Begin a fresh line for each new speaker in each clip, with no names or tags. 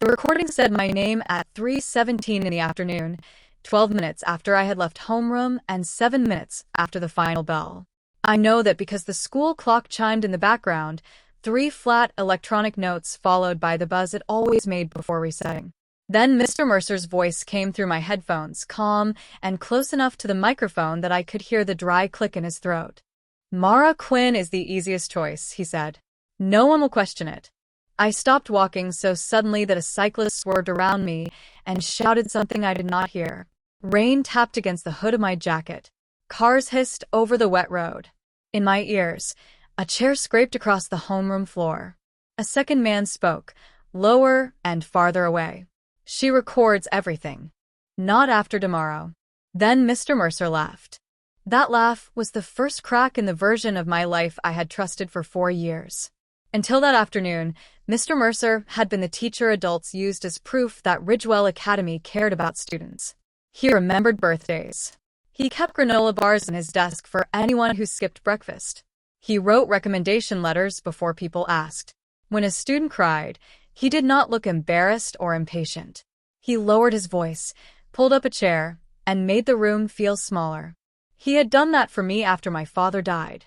The recording said my name at 3:17 in the afternoon, 12 minutes after I had left homeroom and 7 minutes after the final bell. I know that because the school clock chimed in the background, 3 flat electronic notes followed by the buzz it always made before resetting. Then Mr. Mercer's voice came through my headphones, calm and close enough to the microphone that I could hear the dry click in his throat. "Mara Quinn is the easiest choice," he said. "No one will question it." I stopped walking so suddenly that a cyclist swerved around me and shouted something I did not hear. Rain tapped against the hood of my jacket. Cars hissed over the wet road. In my ears, a chair scraped across the homeroom floor. A second man spoke, lower and farther away. "She records everything. Not after tomorrow." Then Mr. Mercer laughed. That laugh was the first crack in the version of my life I had trusted for 4 years. Until that afternoon, Mr. Mercer had been the teacher adults used as proof that Ridgewell Academy cared about students. He remembered birthdays. He kept granola bars in his desk for anyone who skipped breakfast. He wrote recommendation letters before people asked. When a student cried, he did not look embarrassed or impatient. He lowered his voice, pulled up a chair, and made the room feel smaller. He had done that for me after my father died.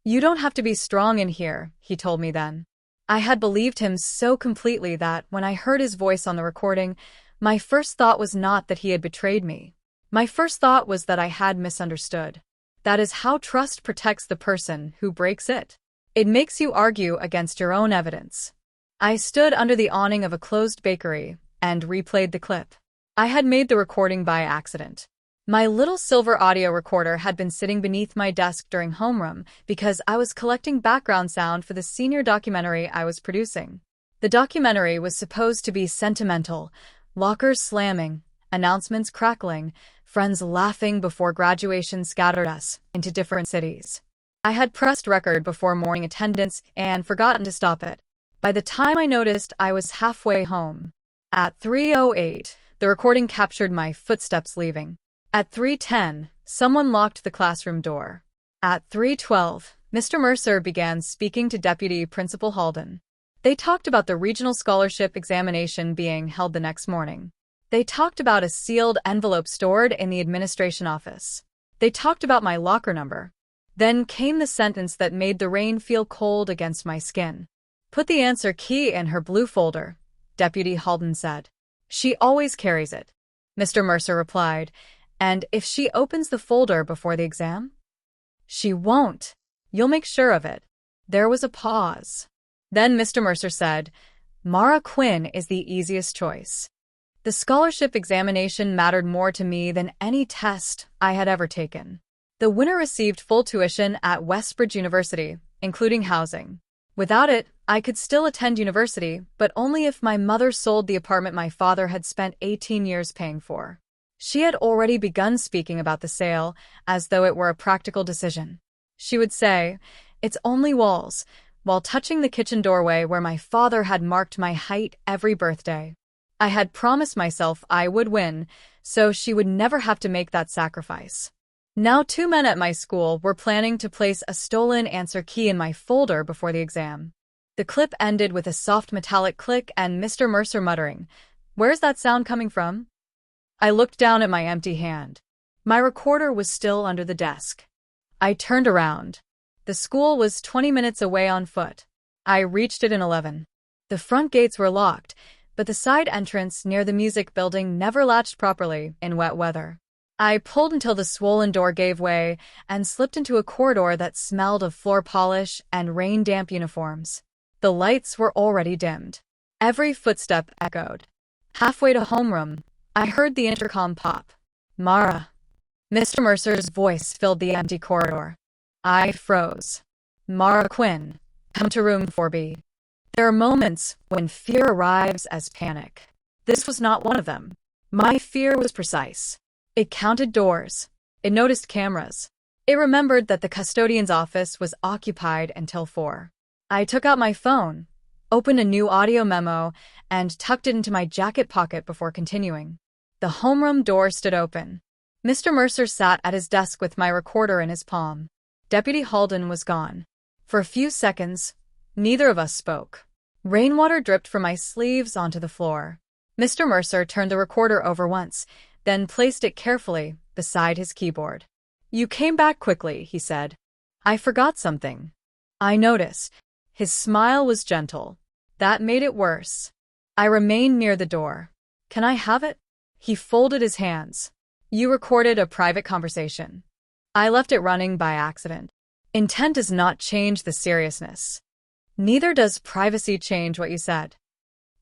"You don't have to be strong in here," he told me then. I had believed him so completely that when I heard his voice on the recording, my first thought was not that he had betrayed me. My first thought was that I had misunderstood. That is how trust protects the person who breaks it. It makes you argue against your own evidence. I stood under the awning of a closed bakery and replayed the clip. I had made the recording by accident. My little silver audio recorder had been sitting beneath my desk during homeroom because I was collecting background sound for the senior documentary I was producing. The documentary was supposed to be sentimental, lockers slamming, announcements crackling, friends laughing before graduation scattered us into different cities. I had pressed record before morning attendance and forgotten to stop it. By the time I noticed, I was halfway home. At 3:08, the recording captured my footsteps leaving. At 3:10, someone locked the classroom door. At 3:12, Mr. Mercer began speaking to Deputy Principal Halden. They talked about the regional scholarship examination being held the next morning. They talked about a sealed envelope stored in the administration office. They talked about my locker number. Then came the sentence that made the rain feel cold against my skin. "Put the answer key in her blue folder," Deputy Halden said. "She always carries it," Mr. Mercer replied. "And if she opens the folder before the exam?" "She won't. You'll make sure of it." There was a pause. Then Mr. Mercer said, "Mara Quinn is the easiest choice." The scholarship examination mattered more to me than any test I had ever taken. The winner received full tuition at Westbridge University, including housing. Without it, I could still attend university, but only if my mother sold the apartment my father had spent 18 years paying for. She had already begun speaking about the sale, as though it were a practical decision. She would say, "It's only walls," while touching the kitchen doorway where my father had marked my height every birthday. I had promised myself I would win, so she would never have to make that sacrifice. Now 2 men at my school were planning to place a stolen answer key in my folder before the exam. The clip ended with a soft metallic click and Mr. Mercer muttering, "Where's that sound coming from?" I looked down at my empty hand. My recorder was still under the desk. I turned around. The school was 20 minutes away on foot. I reached it in 11. The front gates were locked, but the side entrance near the music building never latched properly in wet weather. I pulled until the swollen door gave way and slipped into a corridor that smelled of floor polish and rain-damp uniforms. The lights were already dimmed. Every footstep echoed. Halfway to homeroom, I heard the intercom pop. "Mara." Mr. Mercer's voice filled the empty corridor. I froze. "Mara Quinn, come to room 4B. There are moments when fear arrives as panic. This was not one of them. My fear was precise. It counted doors. It noticed cameras. It remembered that the custodian's office was occupied until 4. I took out my phone, opened a new audio memo, and tucked it into my jacket pocket before continuing. The homeroom door stood open. Mr. Mercer sat at his desk with my recorder in his palm. Deputy Halden was gone. For a few seconds, neither of us spoke. Rainwater dripped from my sleeves onto the floor. Mr. Mercer turned the recorder over once, then placed it carefully beside his keyboard. "You came back quickly," he said. "I forgot something." I noticed. His smile was gentle. That made it worse. I remained near the door. "Can I have it?" He folded his hands. "You recorded a private conversation. I left it running by accident. Intent does not change the seriousness. Neither does privacy change what you said."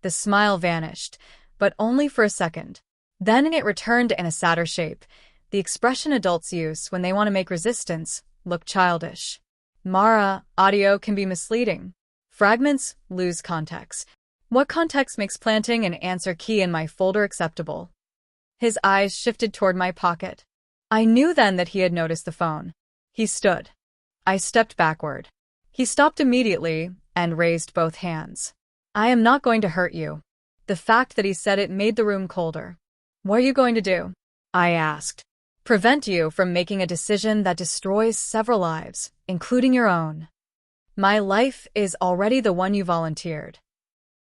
The smile vanished, but only for a second. Then it returned in a sadder shape, the expression adults use when they want to make resistance look childish. "Mara, audio can be misleading. Fragments lose context. What context makes planting an answer key in my folder acceptable?" His eyes shifted toward my pocket. I knew then that he had noticed the phone. He stood. I stepped backward. He stopped immediately and raised both hands. "I am not going to hurt you." The fact that he said it made the room colder. "What are you going to do?" I asked. "Prevent you from making a decision that destroys several lives, including your own." "My life is already the one you volunteered."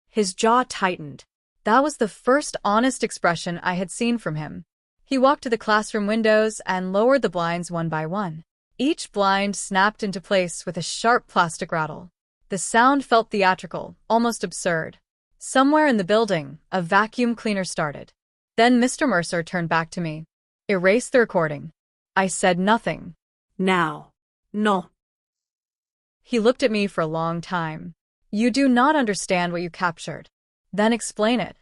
His jaw tightened. That was the first honest expression I had seen from him. He walked to the classroom windows and lowered the blinds one by one. Each blind snapped into place with a sharp plastic rattle. The sound felt theatrical, almost absurd. Somewhere in the building, a vacuum cleaner started. Then Mr. Mercer turned back to me. "Erase the recording." I said nothing.
"Now." "No."
He looked at me for a long time. "You do not understand what you captured." "Then explain it."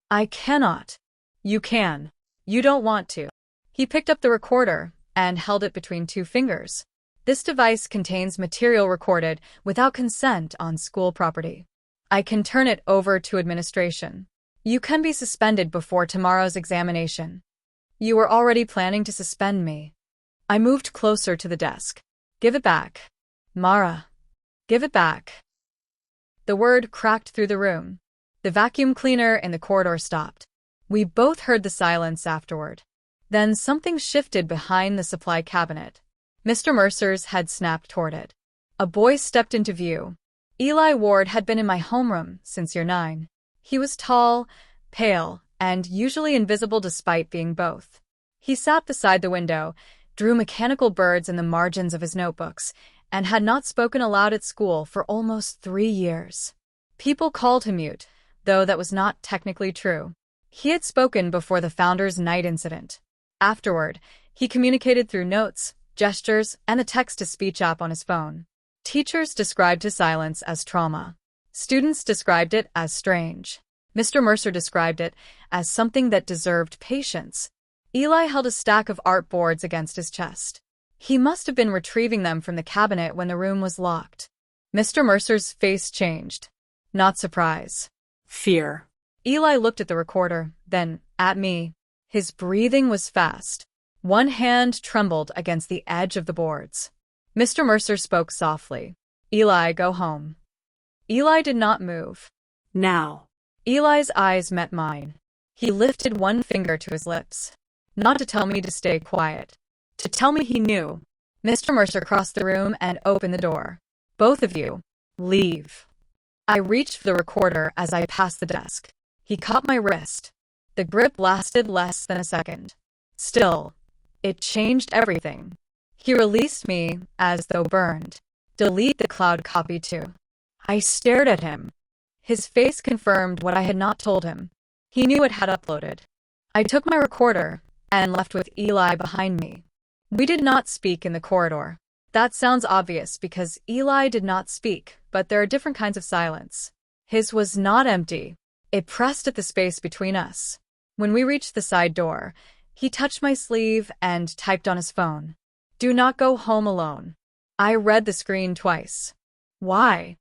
"I cannot." "You can. You don't want to." He picked up the recorder and held it between two fingers. "This device contains material recorded without consent on school property. I can turn it over to administration. You can be suspended before tomorrow's examination." "You were already planning to suspend me." I moved closer to the desk. "Give it back. Mara. Give it back." The word cracked through the room. The vacuum cleaner in the corridor stopped. We both heard the silence afterward. Then something shifted behind the supply cabinet. Mr. Mercer's head snapped toward it. A boy stepped into view. Eli Ward had been in my homeroom since year 9. He was tall, pale, and usually invisible despite being both. He sat beside the window, drew mechanical birds in the margins of his notebooks, and had not spoken aloud at school for almost 3 years. People called him mute, though that was not technically true. He had spoken before the Founders' Night incident. Afterward, he communicated through notes, gestures, and the text-to-speech app on his phone. Teachers described his silence as trauma. Students described it as strange. Mr. Mercer described it as something that deserved patience. Eli held a stack of art boards against his chest. He must have been retrieving them from the cabinet when the room was locked. Mr. Mercer's face changed. Not surprise.
Fear.
Eli looked at the recorder, then at me. His breathing was fast. One hand trembled against the edge of the boards. Mr. Mercer spoke softly. "Eli, go home." Eli did not move.
"Now."
Eli's eyes met mine. He lifted one finger to his lips. Not to tell me to stay quiet. To tell me he knew. Mr. Mercer crossed the room and opened the door. "Both of you, leave." I reached for the recorder as I passed the desk. He caught my wrist. The grip lasted less than a second. Still, it changed everything. He released me, as though burned. "Delete the cloud copy too." I stared at him. His face confirmed what I had not told him. He knew it had uploaded. I took my recorder and left with Eli behind me. We did not speak in the corridor. That sounds obvious because Eli did not speak, but there are different kinds of silence. His was not empty. It pressed at the space between us. When we reached the side door, he touched my sleeve and typed on his phone. "Do not go home alone." I read the screen twice. "Why?"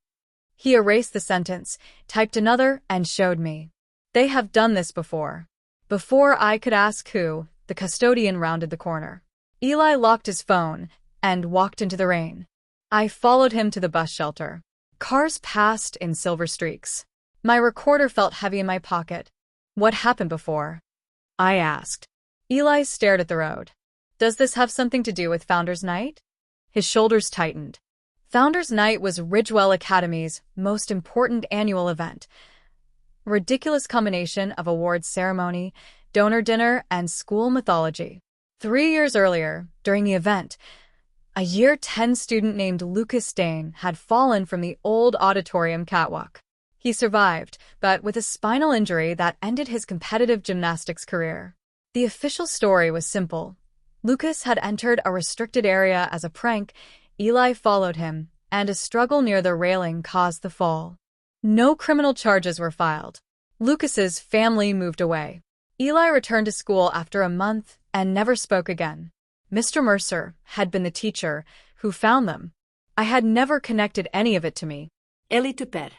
He erased the sentence, typed another, and showed me. "They have done this before." Before I could ask who, the custodian rounded the corner. Eli locked his phone and walked into the rain. I followed him to the bus shelter. Cars passed in silver streaks. My recorder felt heavy in my pocket. "What happened before?" I asked. Eli stared at the road. "Does this have something to do with Founders' Night?" His shoulders tightened. Founders Night was Ridgewell Academy's most important annual event. A ridiculous combination of awards ceremony, donor dinner, and school mythology. 3 years earlier, during the event, a Year 10 student named Lucas Dane had fallen from the old auditorium catwalk. He survived, but with a spinal injury that ended his competitive gymnastics career. The official story was simple. Lucas had entered a restricted area as a prank, Eli followed him, and a struggle near the railing caused the fall. No criminal charges were filed. Lucas's family moved away. Eli returned to school after a month and never spoke again. Mr. Mercer had been the teacher who found them. I had never connected any of it to me.
Eli typer.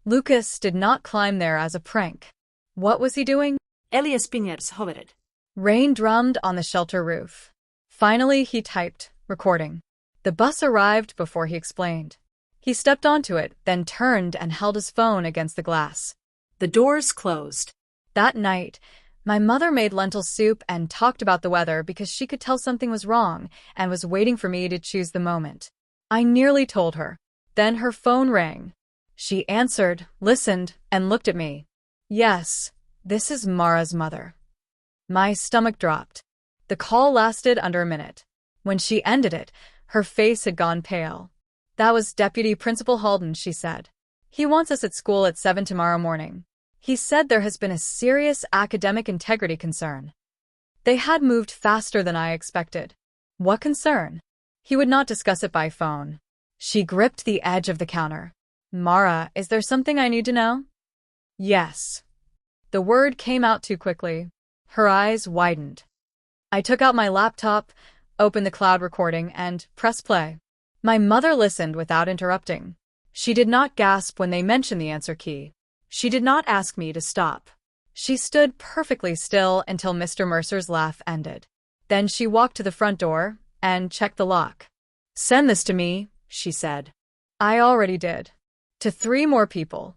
Lucas did not climb there as a prank. What was he doing?
Eli spingers hovered.
Rain drummed on the shelter roof. Finally, he typed, recording. The bus arrived before he explained. He stepped onto it, then turned and held his phone against the glass.
The doors closed.
That night, my mother made lentil soup and talked about the weather because she could tell something was wrong and was waiting for me to choose the moment. I nearly told her. Then her phone rang. She answered, listened, and looked at me. Yes, this is Mara's mother. My stomach dropped. The call lasted under a minute. When she ended it, her face had gone pale. That was Deputy Principal Halden, she said. He wants us at school at 7 tomorrow morning. He said there has been a serious academic integrity concern. They had moved faster than I expected. What concern? He would not discuss it by phone. She gripped the edge of the counter. Mara, is there something I need to know? Yes. The word came out too quickly. Her eyes widened. I took out my laptop, opened the cloud recording, and pressed play. My mother listened without interrupting. She did not gasp when they mentioned the answer key. She did not ask me to stop. She stood perfectly still until Mr. Mercer's laugh ended. Then she walked to the front door and checked the lock. Send this to me, she said. I already did. To 3 more people.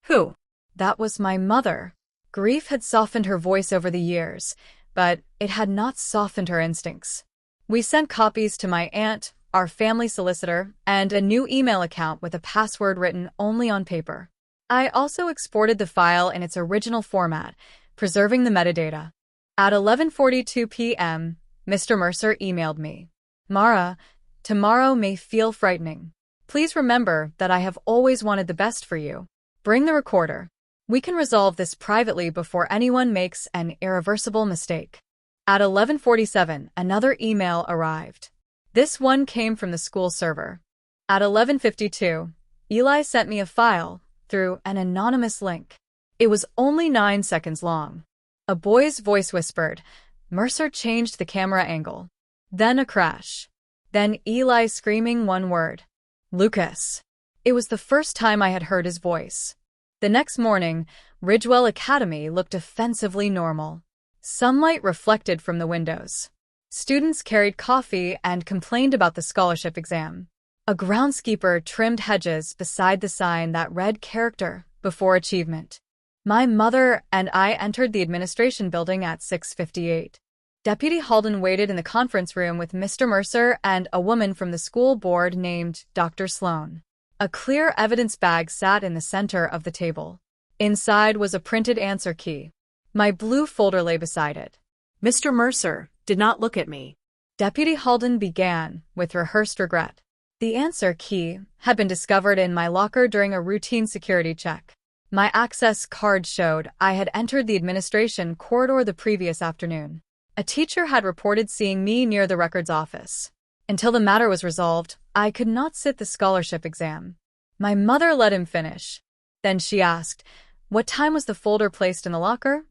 Who?
That was my mother. Grief had softened her voice over the years, but it had not softened her instincts. We sent copies to my aunt, our family solicitor, and a new email account with a password written only on paper. I also exported the file in its original format, preserving the metadata. At 11:42 p.m., Mr. Mercer emailed me. Mara, tomorrow may feel frightening. Please remember that I have always wanted the best for you. Bring the recorder. We can resolve this privately before anyone makes an irreversible mistake. At 11:47, another email arrived. This one came from the school server. At 11:52, Eli sent me a file through an anonymous link. It was only 9 seconds long. A boy's voice whispered. Mercer changed the camera angle. Then a crash. Then Eli screaming one word. Lucas. It was the first time I had heard his voice. The next morning, Ridgewell Academy looked offensively normal. Sunlight reflected from the windows. Students carried coffee and complained about the scholarship exam. A groundskeeper trimmed hedges beside the sign that read character before achievement. My mother and I entered the administration building at 6:58. Deputy Halden waited in the conference room with Mr. Mercer and a woman from the school board named Dr. Sloan. A clear evidence bag sat in the center of the table. Inside was a printed answer key. My blue folder lay beside it.
Mr. Mercer did not look at me.
Deputy Halden began with rehearsed regret. The answer key had been discovered in my locker during a routine security check. My access card showed I had entered the administration corridor the previous afternoon. A teacher had reported seeing me near the records office. Until the matter was resolved, I could not sit the scholarship exam. My mother let him finish. Then she asked, "What time was the folder placed in the locker?"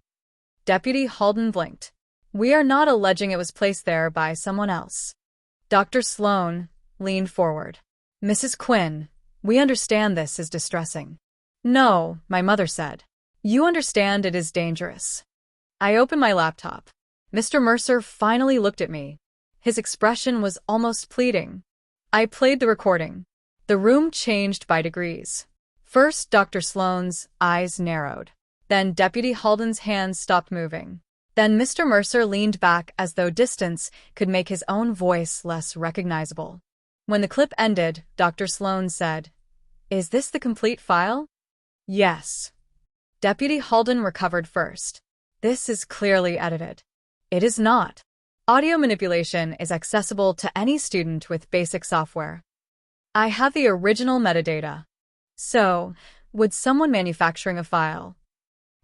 Deputy Halden blinked. "We are not alleging it was placed there by someone else." Dr. Sloan leaned forward. "Mrs. Quinn, we understand this is distressing." "No," my mother said. "You understand it is dangerous." I opened my laptop. Mr. Mercer finally looked at me. His expression was almost pleading. I played the recording. The room changed by degrees. First, Dr. Sloan's eyes narrowed. Then Deputy Halden's hands stopped moving. Then Mr. Mercer leaned back as though distance could make his own voice less recognizable. When the clip ended, Dr. Sloan said, "Is this the complete file?" "Yes." Deputy Halden recovered first. "This is clearly edited." "It is not. Audio manipulation is accessible to any student with basic software. I have the original metadata. So, would someone manufacturing a file?"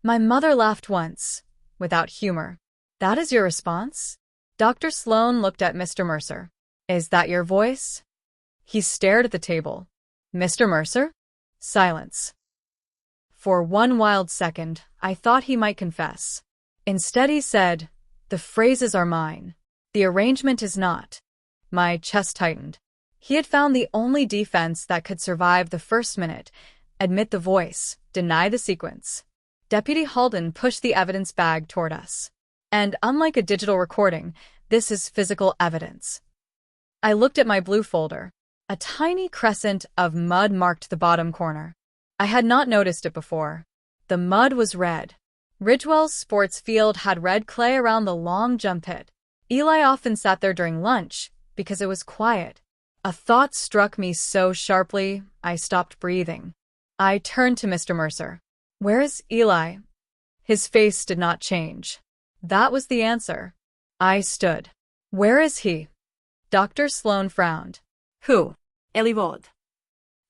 My mother laughed once, without humor. "That is your response?" Dr. Sloan looked at Mr. Mercer. "Is that your voice?" He stared at the table. "Mr. Mercer?" Silence. For one wild second, I thought he might confess. Instead he said, "The phrases are mine. The arrangement is not." My chest tightened. He had found the only defense that could survive the first minute: admit the voice, deny the sequence. Deputy Halden pushed the evidence bag toward us. And unlike a digital recording, this is physical evidence. I looked at my blue folder. A tiny crescent of mud marked the bottom corner. I had not noticed it before. The mud was red. Ridgewell's sports field had red clay around the long jump pit. Eli often sat there during lunch because it was quiet. A thought struck me so sharply, I stopped breathing. I turned to Mr. Mercer. "Where is Eli?" His face did not change. That was the answer. I stood. "Where is he?" Dr. Sloan frowned.
Who? Elivod.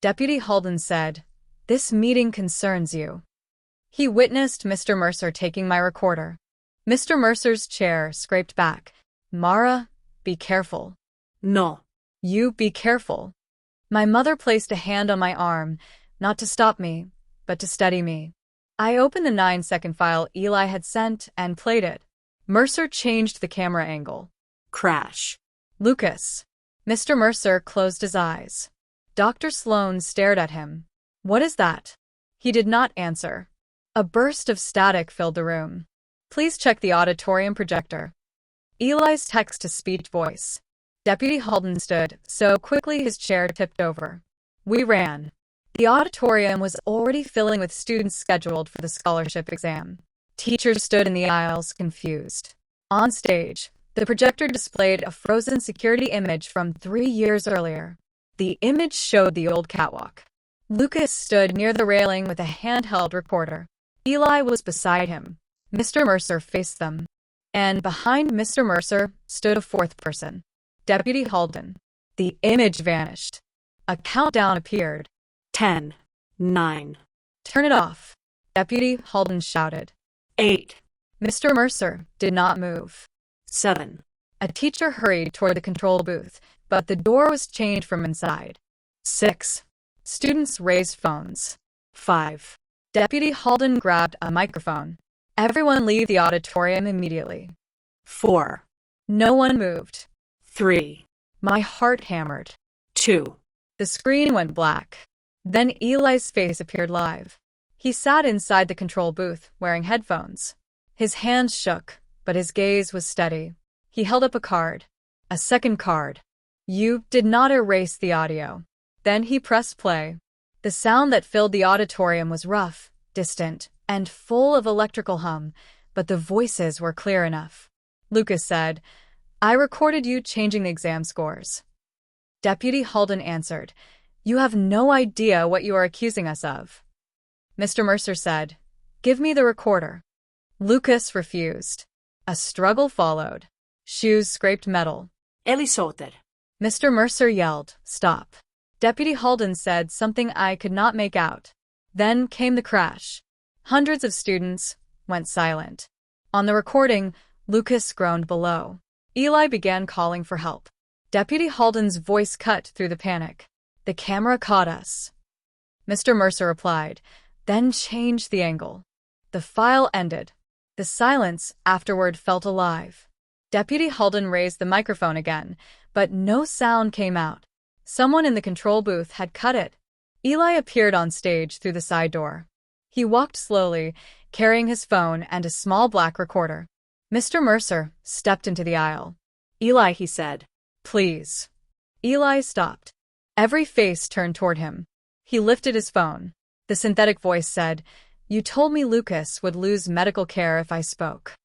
Deputy Halden said, "This meeting concerns you." He witnessed Mr. Mercer taking my recorder. Mr. Mercer's chair scraped back. "Mara, be careful."
No.
"You be careful." My mother placed a hand on my arm, not to stop me, but to steady me. I opened the 9-second file Eli had sent and played it. Mercer changed the camera angle.
Crash.
"Lucas." Mr. Mercer closed his eyes. Dr. Sloan stared at him. "What is that?" He did not answer. A burst of static filled the room. "Please check the auditorium projector." Eli's text-to-speech voice. Deputy Halden stood so quickly his chair tipped over. We ran. The auditorium was already filling with students scheduled for the scholarship exam. Teachers stood in the aisles, confused. On stage, the projector displayed a frozen security image from 3 years earlier. The image showed the old catwalk. Lucas stood near the railing with a handheld recorder. Eli was beside him. Mr. Mercer faced them. And behind Mr. Mercer stood a fourth person. Deputy Halden. The image vanished. A countdown appeared.
10, 9.
"Turn it off," Deputy Halden shouted.
8.
Mr. Mercer did not move.
7.
A teacher hurried toward the control booth, but the door was chained from inside. 6. Students raised phones. 5. Deputy Halden grabbed a microphone. "Everyone leave the auditorium immediately."
4.
No one moved.
3.
My heart hammered.
2.
The screen went black. Then Eli's face appeared live. He sat inside the control booth, wearing headphones. His hands shook, but his gaze was steady. He held up a card. A second card. "You did not erase the audio." Then he pressed play. The sound that filled the auditorium was rough, distant, and full of electrical hum, but the voices were clear enough. Lucas said, "I recorded you changing the exam scores." Deputy Halden answered, "You have no idea what you are accusing us of." Mr. Mercer said, "Give me the recorder." Lucas refused. A struggle followed. Shoes scraped metal.
Elisoter.
Mr. Mercer yelled, "Stop." Deputy Halden said something I could not make out. Then came the crash. Hundreds of students went silent. On the recording, Lucas groaned below. Eli began calling for help. Deputy Halden's voice cut through the panic. "The camera caught us." Mr. Mercer replied, then changed the angle. The file ended. The silence afterward felt alive. Deputy Halden raised the microphone again, but no sound came out. Someone in the control booth had cut it. Eli appeared on stage through the side door. He walked slowly, carrying his phone and a small black recorder. Mr. Mercer stepped into the aisle.
"Eli," he said.
"Please." Eli stopped. Every face turned toward him. He lifted his phone. The synthetic voice said, "You told me Lucas would lose medical care if I spoke."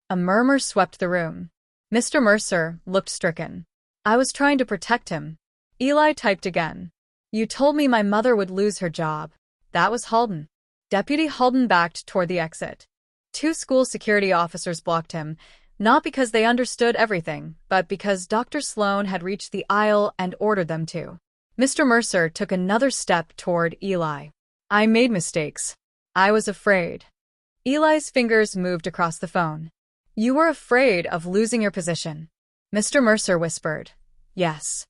A murmur swept the room. Mr. Mercer looked stricken. "I was trying to protect him." Eli typed again. You told me my mother would lose her job. That was Halden. Deputy Halden backed toward the exit. Two school security officers blocked him, not because they understood everything, but because Dr. Sloan had reached the aisle and ordered them to. Mr. Mercer took another step toward Eli. I made mistakes. I was afraid. Eli's fingers moved across the phone. You were afraid of losing your position. Mr. Mercer whispered. Yes.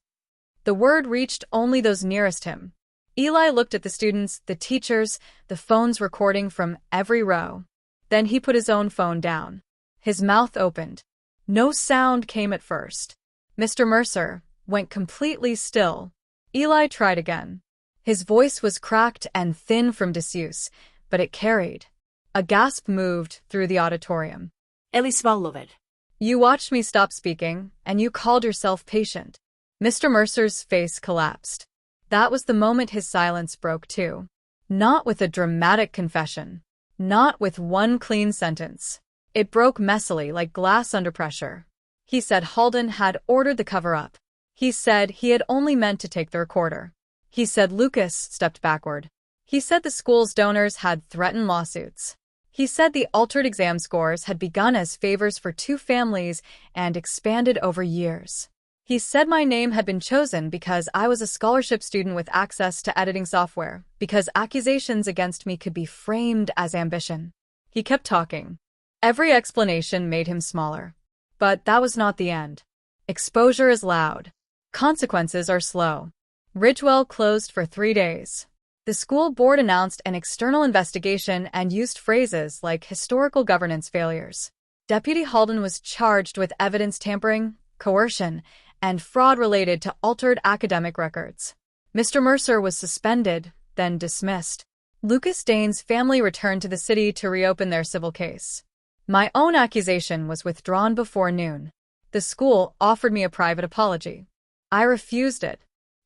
The word reached only those nearest him. Eli looked at the students, the teachers, the phones recording from every row. Then he put his own phone down. His mouth opened. No sound came at first. Mr. Mercer went completely still. Eli tried again. His voice was cracked and thin from disuse, but it carried. A gasp moved through the auditorium.
Eli swallowed it.
You watched me stop speaking, and you called yourself patient. Mr. Mercer's face collapsed. That was the moment his silence broke too. Not with a dramatic confession. Not with one clean sentence. It broke messily like glass under pressure. He said Halden had ordered the cover-up. He said he had only meant to take the recorder. He said Lucas stepped backward. He said the school's donors had threatened lawsuits. He said the altered exam scores had begun as favors for two families and expanded over years. He said my name had been chosen because I was a scholarship student with access to editing software, because accusations against me could be framed as ambition. He kept talking. Every explanation made him smaller. But that was not the end. Exposure is loud. Consequences are slow. Ridgewell closed for 3 days. The school board announced an external investigation and used phrases like historical governance failures. Deputy Halden was charged with evidence tampering, coercion, and fraud related to altered academic records. Mr. Mercer was suspended, then dismissed. Lucas Dane's family returned to the city to reopen their civil case. My own accusation was withdrawn before noon. The school offered me a private apology. I refused it.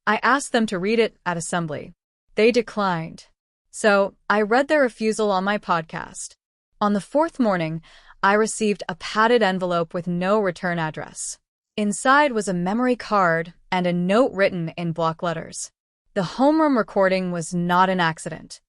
I asked them to read it at assembly. They declined. So, I read their refusal on my podcast. On the 4th morning, I received a padded envelope with no return address. Inside was a memory card and a note written in block letters. The homeroom recording was not an accident.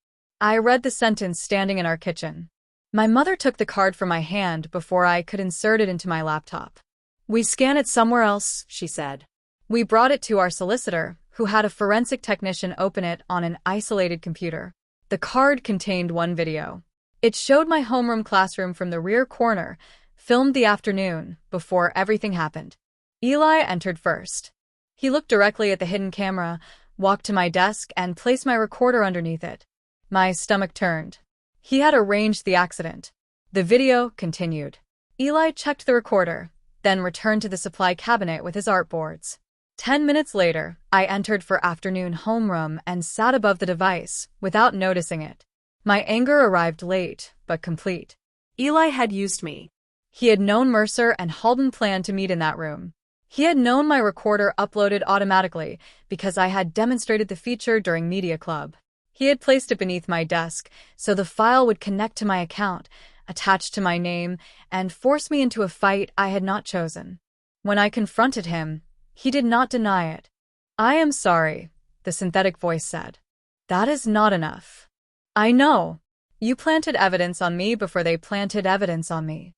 I read the sentence standing in our kitchen. My mother took the card from my hand before I could insert it into my laptop. We scan it somewhere else, she said. We brought it to our solicitor, who had a forensic technician open it on an isolated computer. The card contained one video. It showed my homeroom classroom from the rear corner, filmed the afternoon before everything happened. Eli entered first. He looked directly at the hidden camera, walked to my desk, and placed my recorder underneath it. My stomach turned. He had arranged the accident. The video continued. Eli checked the recorder, then returned to the supply cabinet with his artboards. 10 minutes later, I entered for afternoon homeroom and sat above the device, without noticing it. My anger arrived late, but complete.
Eli had used me.
He had known Mercer and Halden planned to meet in that room. He had known my recorder uploaded automatically because I had demonstrated the feature during Media Club. He had placed it beneath my desk so the file would connect to my account, attach to my name, and force me into a fight I had not chosen. When I confronted him, he did not deny it. I am sorry, the synthetic voice said. That is not enough. I know. You planted evidence on me before they planted evidence on me.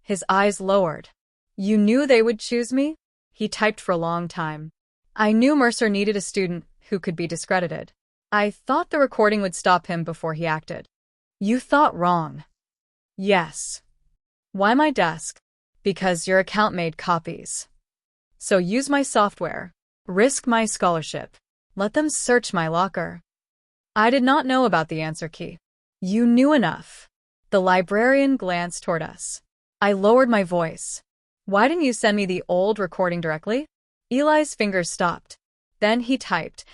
His eyes lowered. You knew they would choose me? He typed for a long time. I knew Mercer needed a student who could be discredited. I thought the recording would stop him before he acted. You thought wrong. Yes. Why my desk? Because your account made copies. So use my software. Risk my scholarship. Let them search my locker. I did not know about the answer key. You knew enough. The librarian glanced toward us. I lowered my voice. Why didn't you send me the old recording directly? Eli's fingers stopped. Then he typed,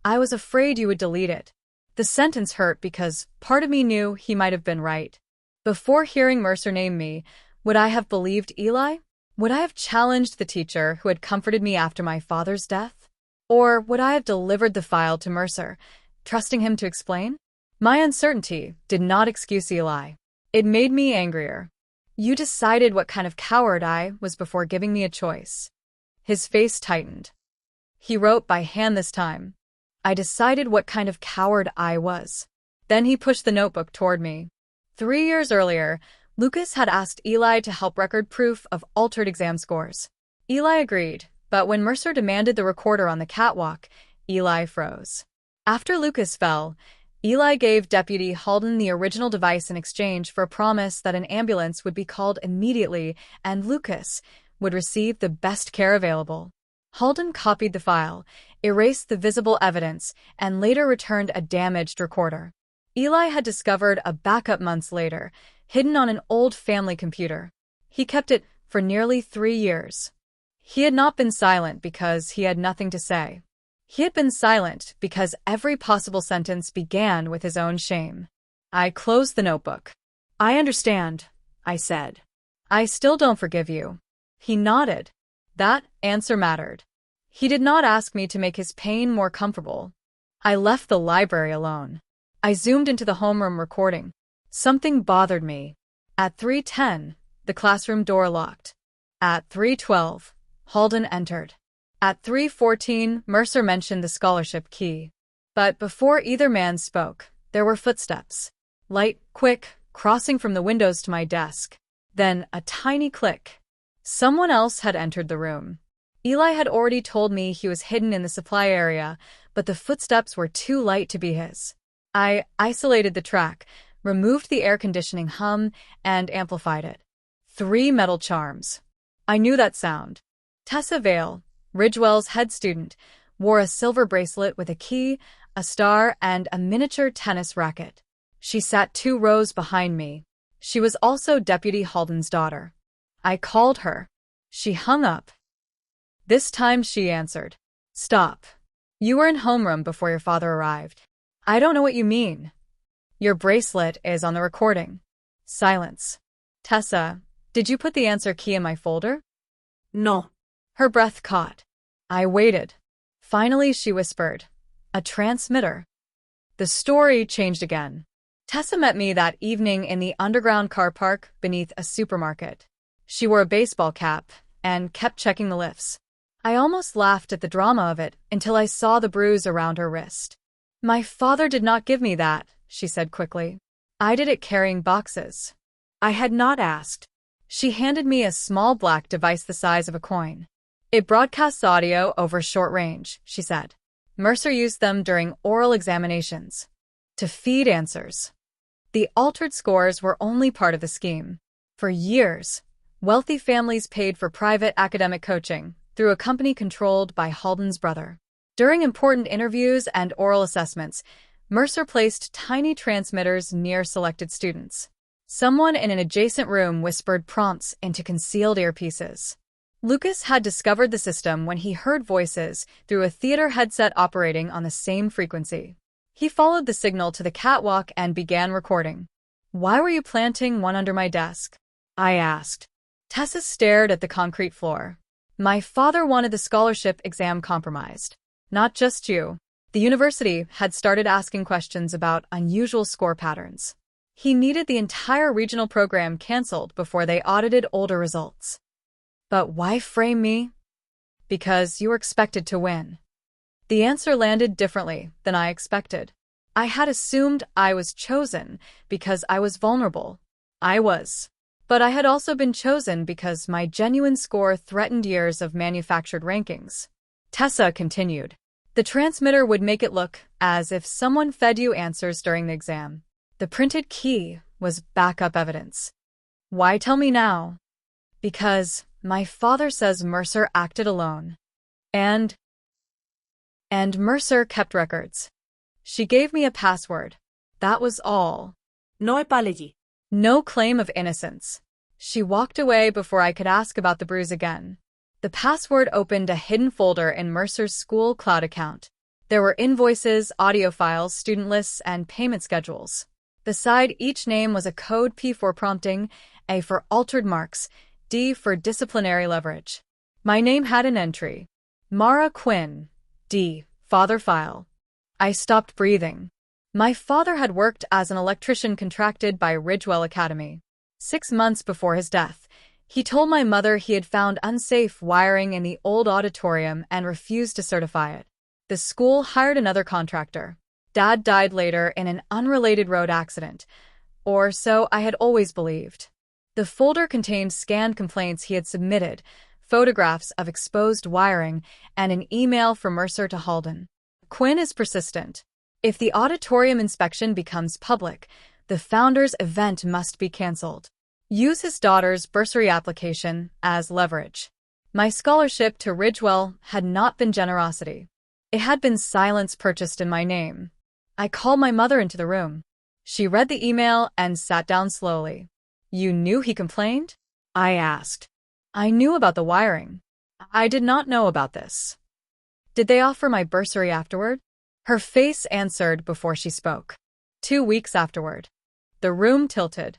I was afraid you would delete it. The sentence hurt because part of me knew he might have been right. Before hearing Mercer name me, would I have believed Eli? Would I have challenged the teacher who had comforted me after my father's death? Or would I have delivered the file to Mercer, trusting him to explain? My uncertainty did not excuse Eli. It made me angrier. You decided what kind of coward I was before giving me a choice. His face tightened. He wrote by hand this time. I decided what kind of coward I was. Then he pushed the notebook toward me. 3 years earlier, Lucas had asked Eli to help record proof of altered exam scores. Eli agreed, but when Mercer demanded the recorder on the catwalk, Eli froze. After Lucas fell, Eli gave Deputy Halden the original device in exchange for a promise that an ambulance would be called immediately and Lucas would receive the best care available. Halden copied the file, erased the visible evidence, and later returned a damaged recorder. Eli had discovered a backup months later, hidden on an old family computer. He kept it for nearly 3 years. He had not been silent because he had nothing to say. He had been silent because every possible sentence began with his own shame. I closed the notebook.
I understand, I said.
I still don't forgive you. He nodded. That answer mattered. He did not ask me to make his pain more comfortable. I left the library alone. I zoomed into the homeroom recording. Something bothered me. At 3:10, the classroom door locked. At 3:12, Halden entered. At 3:14, Mercer mentioned the scholarship key. But before either man spoke, there were footsteps. Light, quick, crossing from the windows to my desk. Then a tiny click. Someone else had entered the room. Eli had already told me he was hidden in the supply area, but the footsteps were too light to be his. I isolated the track, removed the air conditioning hum, and amplified it. 3 metal charms. I knew that sound. Tessa Vale, Ridgewell's head student, wore a silver bracelet with a key, a star, and a miniature tennis racket. She sat 2 rows behind me. She was also Deputy Halden's daughter. I called her. She hung up. This time she answered. Stop. You were in homeroom before your father arrived. I don't know what you mean. Your bracelet is on the recording. Silence. Tessa, did you put the answer key in my folder?
No.
Her breath caught. I waited. Finally, she whispered, a transmitter. The story changed again. Tessa met me that evening in the underground car park beneath a supermarket. She wore a baseball cap and kept checking the lifts. I almost laughed at the drama of it until I saw the bruise around her wrist. My father did not give me that, she said quickly. I did it carrying boxes. I had not asked. She handed me a small black device the size of a coin. It broadcasts audio over short range, she said. Mercer used them during oral examinations. To feed answers. The altered scores were only part of the scheme. For years, wealthy families paid for private academic coaching through a company controlled by Halden's brother. During important interviews and oral assessments, Mercer placed tiny transmitters near selected students. Someone in an adjacent room whispered prompts into concealed earpieces. Lucas had discovered the system when he heard voices through a theater headset operating on the same frequency. He followed the signal to the catwalk and began recording. Why were you planting one under my desk? I asked. Tessa stared at the concrete floor. My father wanted the scholarship exam compromised. Not just you. The university had started asking questions about unusual score patterns. He needed the entire regional program canceled before they audited older results. But why frame me? Because you were expected to win. The answer landed differently than I expected. I had assumed I was chosen because I was vulnerable. I was. But I had also been chosen because my genuine score threatened years of manufactured rankings. Tessa continued. The transmitter would make it look as if someone fed you answers during the exam. The printed key was backup evidence. Why tell me now? Because my father says Mercer acted alone. And Mercer kept records. She gave me a password. That was all.
No apology.
No claim of innocence. She walked away before I could ask about the bruise again. The password opened a hidden folder in Mercer's school cloud account. There were invoices, audio files, student lists, and payment schedules. Beside each name was a code: P for prompting, A for altered marks, D for disciplinary leverage. My name had an entry. Mara Quinn, D, father file. I stopped breathing. My father had worked as an electrician contracted by Ridgewell Academy. 6 months before his death, He told my mother he had found unsafe wiring in the old auditorium and refused to certify it. The school hired another contractor. Dad died later in an unrelated road accident, or so I had always believed. The folder contained scanned complaints he had submitted, photographs of exposed wiring, and an email from Mercer to Halden. Quinn is persistent. If the auditorium inspection becomes public, the founder's event must be cancelled. Use his daughter's bursary application as leverage. My scholarship to Ridgewell had not been generosity. It had been silence purchased in my name. I called my mother into the room. She read the email and sat down slowly. You knew he complained? I asked. I knew about the wiring. I did not know about this. Did they offer my bursary afterward? Her face answered before she spoke. 2 weeks afterward. The room tilted.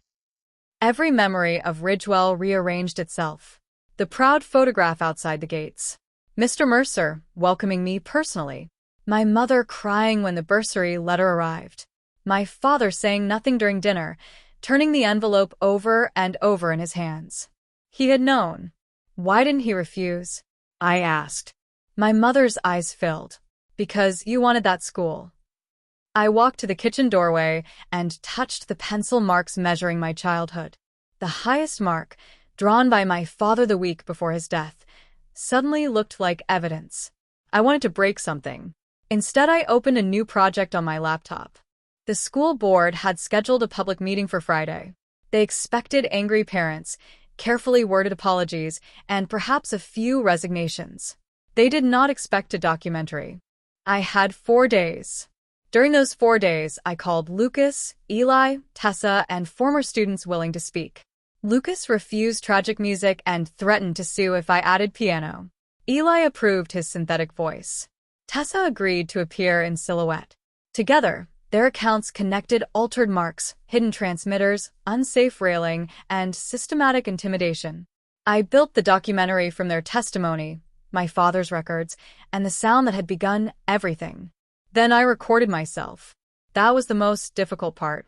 Every memory of Ridgewell rearranged itself. The proud photograph outside the gates. Mr. Mercer welcoming me personally. My mother crying when the bursary letter arrived. My father saying nothing during dinner, turning the envelope over and over in his hands. He had known. Why didn't he refuse? I asked. My mother's eyes filled. Because you wanted that school. I walked to the kitchen doorway and touched the pencil marks measuring my childhood. The highest mark, drawn by my father the week before his death, suddenly looked like evidence. I wanted to break something. Instead, I opened a new project on my laptop. The school board had scheduled a public meeting for Friday. They expected angry parents, carefully worded apologies, and perhaps a few resignations. They did not expect a documentary. I had 4 days. During those 4 days, I called Lucas, Eli, Tessa, and former students willing to speak. Lucas refused tragic music and threatened to sue if I added piano. Eli approved his synthetic voice. Tessa agreed to appear in silhouette. Together, their accounts connected altered marks, hidden transmitters, unsafe railing, and systematic intimidation. I built the documentary from their testimony, my father's records, and the sound that had begun everything. Then I recorded myself. That was the most difficult part.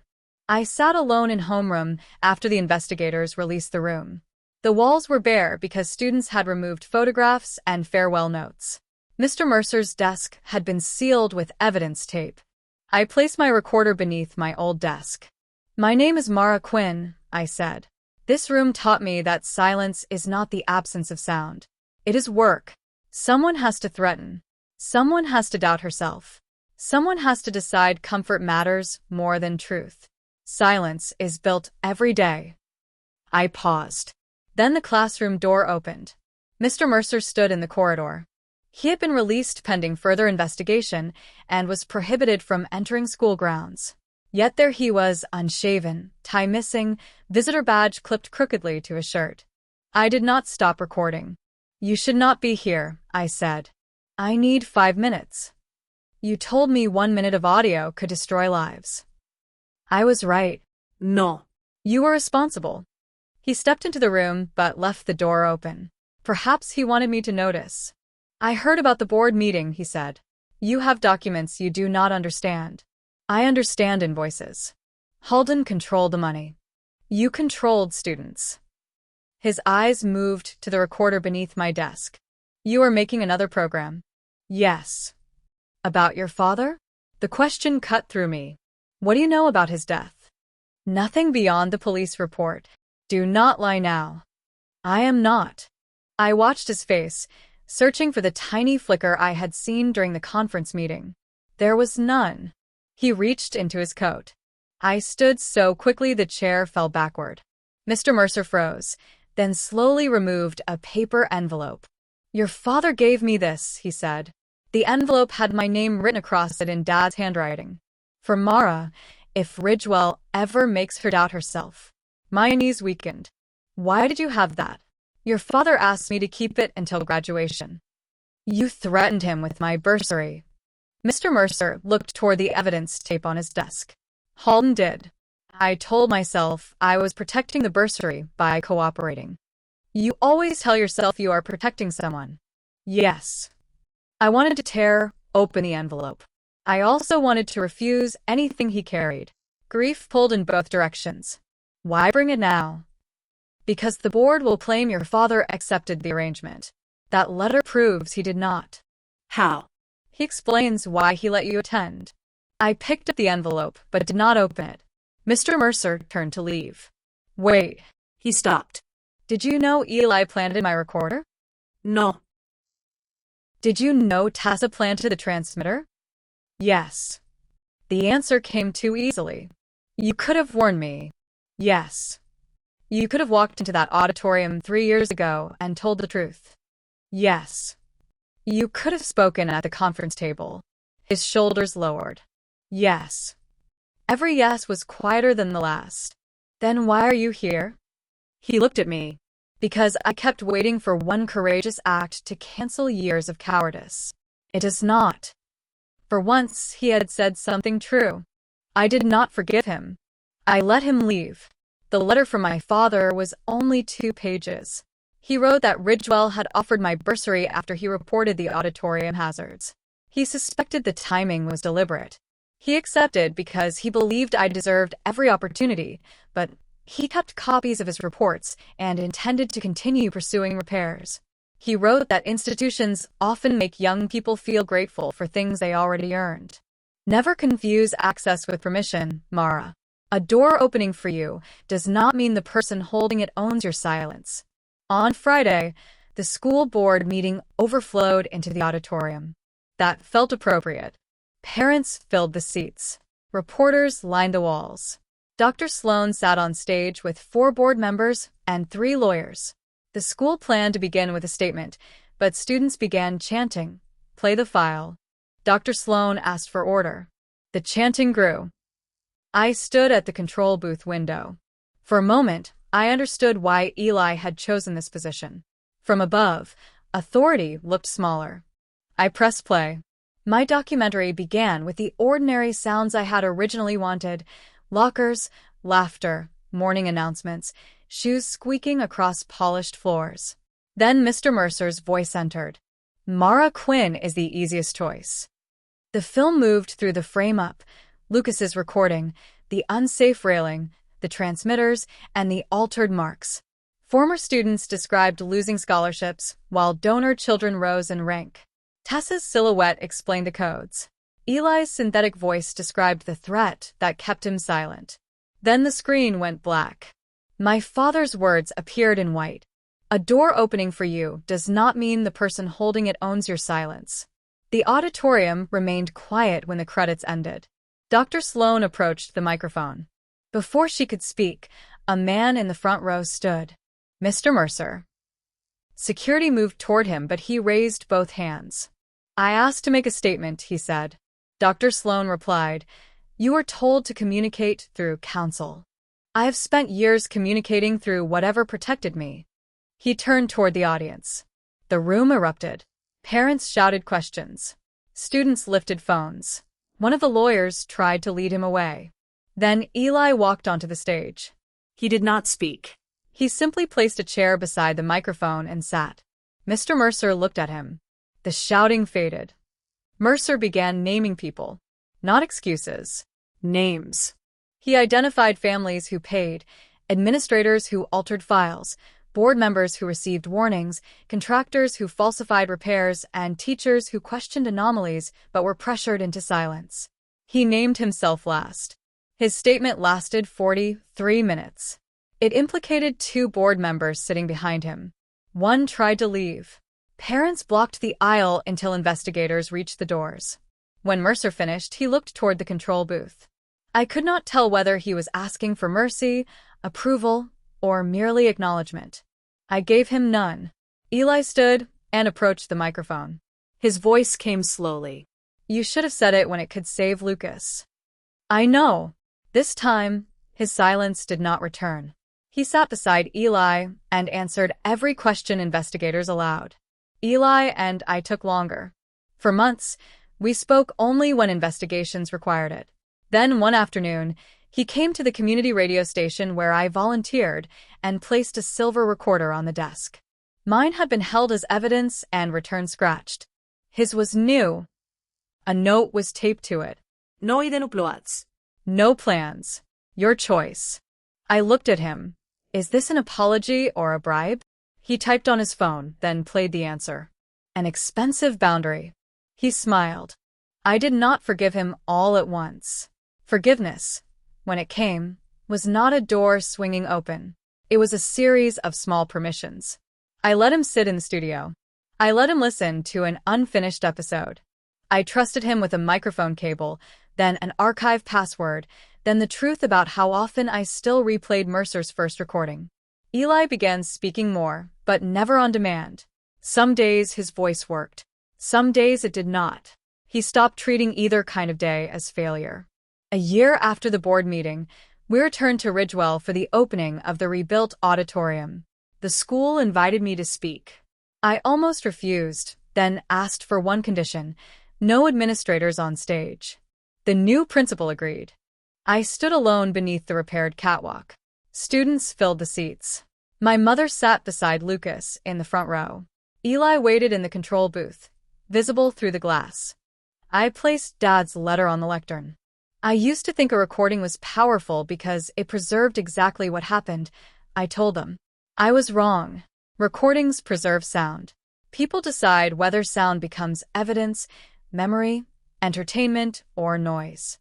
I sat alone in homeroom after the investigators released the room. The walls were bare because students had removed photographs and farewell notes. Mr. Mercer's desk had been sealed with evidence tape. I placed my recorder beneath my old desk. My name is Mara Quinn, I said. This room taught me that silence is not the absence of sound. It is work. Someone has to threaten. Someone has to doubt herself. Someone has to decide comfort matters more than truth. Silence is built every day. I paused. Then the classroom door opened. Mr. Mercer stood in the corridor. He had been released pending further investigation and was prohibited from entering school grounds. Yet there he was, unshaven, tie missing, visitor badge clipped crookedly to his shirt. I did not stop recording. You should not be here, I said. I need 5 minutes. You told me 1 minute of audio could destroy lives. I was right.
No.
You were responsible. He stepped into the room but left the door open. Perhaps he wanted me to notice. I heard about the board meeting, he said. You have documents you do not understand. I understand invoices. Halden controlled the money. You controlled students. His eyes moved to the recorder beneath my desk. You are making another program. Yes. About your father? The question cut through me. What do you know about his death? Nothing beyond the police report. Do not lie now. I am not. I watched his face, searching for the tiny flicker I had seen during the conference meeting. There was none. He reached into his coat. I stood so quickly the chair fell backward. Mr. Mercer froze, then slowly removed a paper envelope. Your father gave me this, he said. The envelope had my name written across it in Dad's handwriting. For Mara, if Ridgewell ever makes her doubt herself. My knees weakened. Why did you have that? Your father asked me to keep it until graduation. You threatened him with my bursary. Mr. Mercer looked toward the evidence tape on his desk. Halden did. I told myself I was protecting the bursary by cooperating. You always tell yourself you are protecting someone. Yes. I wanted to tear open the envelope. I also wanted to refuse anything he carried. Grief pulled in both directions. Why bring it now? Because the board will claim your father accepted the arrangement. That letter proves he did not.
How?
He explains why he let you attend. I picked up the envelope, but did not open it. Mr. Mercer turned to leave. Wait.
He stopped.
Did you know Eli planted my recorder?
No.
Did you know Tessa planted the transmitter? Yes. The answer came too easily. You could have warned me. Yes. You could have walked into that auditorium 3 years ago and told the truth. Yes. You could have spoken at the conference table. His shoulders lowered. Yes. Every yes was quieter than the last. Then why are you here? He looked at me. Because I kept waiting for one courageous act to cancel years of cowardice. It does not. For once, he had said something true. I did not forgive him. I let him leave. The letter from my father was only 2 pages. He wrote that Ridgewell had offered my bursary after he reported the auditorium hazards. He suspected the timing was deliberate. He accepted because he believed I deserved every opportunity, but he kept copies of his reports and intended to continue pursuing repairs. He wrote that institutions often make young people feel grateful for things they already earned. Never confuse access with permission, Mara. A door opening for you does not mean the person holding it owns your silence. On Friday, the school board meeting overflowed into the auditorium. That felt appropriate. Parents filled the seats. Reporters lined the walls. Dr. Sloan sat on stage with 4 board members and 3 lawyers. The school planned to begin with a statement, but students began chanting, "Play the file." Dr. Sloan asked for order. The chanting grew. I stood at the control booth window. For a moment, I understood why Eli had chosen this position. From above, authority looked smaller. I pressed play. My documentary began with the ordinary sounds I had originally wanted: lockers, laughter, morning announcements, shoes squeaking across polished floors. Then Mr. Mercer's voice entered. Mara Quinn is the easiest choice. The film moved through the frame-up, Lucas's recording, the unsafe railing, the transmitters, and the altered marks. Former students described losing scholarships, while donor children rose in rank. Tessa's silhouette explained the codes. Eli's synthetic voice described the threat that kept him silent. Then the screen went black. My father's words appeared in white. A door opening for you does not mean the person holding it owns your silence. The auditorium remained quiet when the credits ended. Dr. Sloan approached the microphone. Before she could speak, a man in the front row stood. Mr. Mercer. Security moved toward him, but he raised both hands. I asked to make a statement, he said. Dr. Sloan replied, "You are told to communicate through counsel. I have spent years communicating through whatever protected me." He turned toward the audience. The room erupted. Parents shouted questions. Students lifted phones. One of the lawyers tried to lead him away. Then Eli walked onto the stage.
He did not speak.
He simply placed a chair beside the microphone and sat. Mr. Mercer looked at him. The shouting faded. Mercer began naming people. Not excuses. Names. He identified families who paid, administrators who altered files, board members who received warnings, contractors who falsified repairs, and teachers who questioned anomalies but were pressured into silence. He named himself last. His statement lasted 43 minutes. It implicated 2 board members sitting behind him. One tried to leave. Parents blocked the aisle until investigators reached the doors. When Mercer finished, he looked toward the control booth. I could not tell whether he was asking for mercy, approval, or merely acknowledgement. I gave him none. Eli stood and approached the microphone. His voice came slowly. You should have said it when it could save Lucas. I know. This time, his silence did not return. He sat beside Eli and answered every question investigators allowed. Eli and I took longer. For months, we spoke only when investigations required it. Then one afternoon, he came to the community radio station where I volunteered and placed a silver recorder on the desk. Mine had been held as evidence and returned scratched. His was new. A note was taped to it.
No identiploats.
No plans. Your choice. I looked at him. Is this an apology or a bribe? He typed on his phone, then played the answer. An expensive boundary. He smiled. I did not forgive him all at once. Forgiveness, when it came, was not a door swinging open. It was a series of small permissions. I let him sit in the studio. I let him listen to an unfinished episode. I trusted him with a microphone cable, then an archive password, then the truth about how often I still replayed Mercer's first recording. Eli began speaking more, but never on demand. Some days his voice worked. Some days it did not. He stopped treating either kind of day as failure. A year after the board meeting, we returned to Ridgewell for the opening of the rebuilt auditorium. The school invited me to speak. I almost refused, then asked for one condition: no administrators on stage. The new principal agreed. I stood alone beneath the repaired catwalk. Students filled the seats. My mother sat beside Lucas in the front row. Eli waited in the control booth, visible through the glass. I placed Dad's letter on the lectern. I used to think a recording was powerful because it preserved exactly what happened, I told them. I was wrong. Recordings preserve sound. People decide whether sound becomes evidence, memory, entertainment, or noise.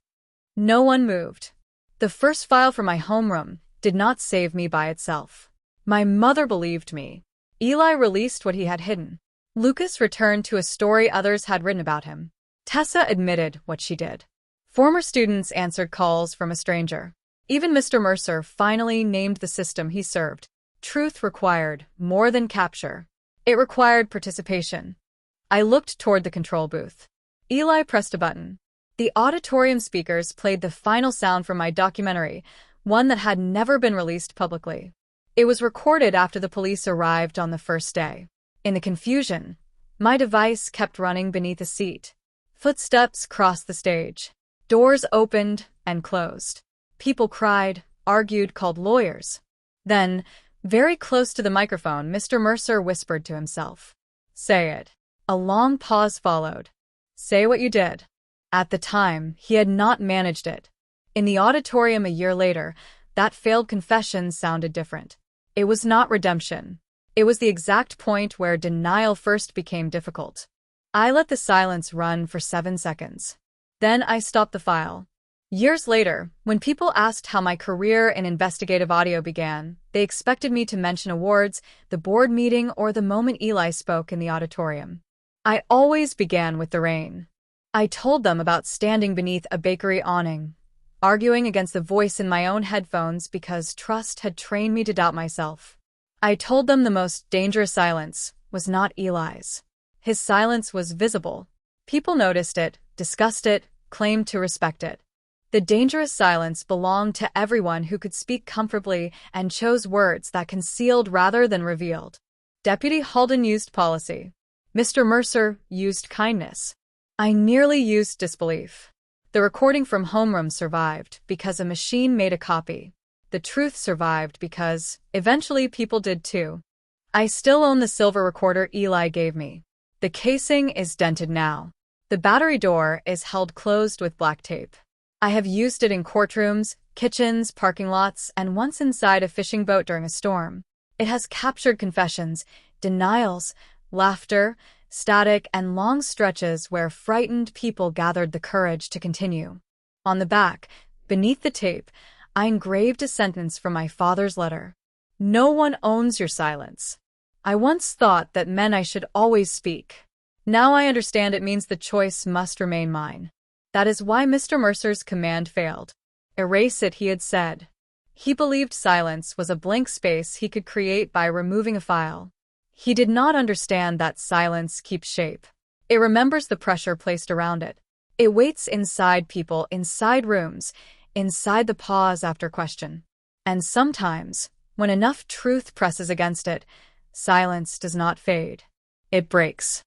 No one moved. The first file from my homeroom did not save me by itself. My mother believed me. Eli released what he had hidden. Lucas returned to a story others had written about him. Tessa admitted what she did. Former students answered calls from a stranger. Even Mr. Mercer finally named the system he served. Truth required more than capture. It required participation. I looked toward the control booth. Eli pressed a button. The auditorium speakers played the final sound from my documentary, one that had never been released publicly. It was recorded after the police arrived on the first day. In the confusion, my device kept running beneath a seat. Footsteps crossed the stage. Doors opened and closed. People cried, argued, called lawyers. Then, very close to the microphone, Mr. Mercer whispered to himself. Say it. A long pause followed. Say what you did. At the time, he had not managed it. In the auditorium a year later, that failed confession sounded different. It was not redemption. It was the exact point where denial first became difficult. I let the silence run for 7 seconds. Then I stopped the file. Years later, when people asked how my career in investigative audio began, they expected me to mention awards, the board meeting, or the moment Eli spoke in the auditorium. I always began with the rain. I told them about standing beneath a bakery awning, arguing against the voice in my own headphones because trust had trained me to doubt myself. I told them the most dangerous silence was not Eli's. His silence was visible. People noticed it, discussed it, claimed to respect it. The dangerous silence belonged to everyone who could speak comfortably and chose words that concealed rather than revealed. Deputy Halden used policy. Mr. Mercer used kindness. I nearly used disbelief. The recording from Homeroom survived because a machine made a copy. The truth survived because, eventually, people did too. I still own the silver recorder Eli gave me. The casing is dented now. The battery door is held closed with black tape. I have used it in courtrooms, kitchens, parking lots, and once inside a fishing boat during a storm. It has captured confessions, denials, laughter, static, and long stretches where frightened people gathered the courage to continue. On the back, beneath the tape, I engraved a sentence from my father's letter. No one owns your silence. I once thought that meant I should always speak. Now I understand it means the choice must remain mine. That is why Mr. Mercer's command failed. Erase it, he had said. He believed silence was a blank space he could create by removing a file. He did not understand that silence keeps shape. It remembers the pressure placed around it. It waits inside people, inside rooms, inside the pause after question. And sometimes, when enough truth presses against it, silence does not fade. It breaks.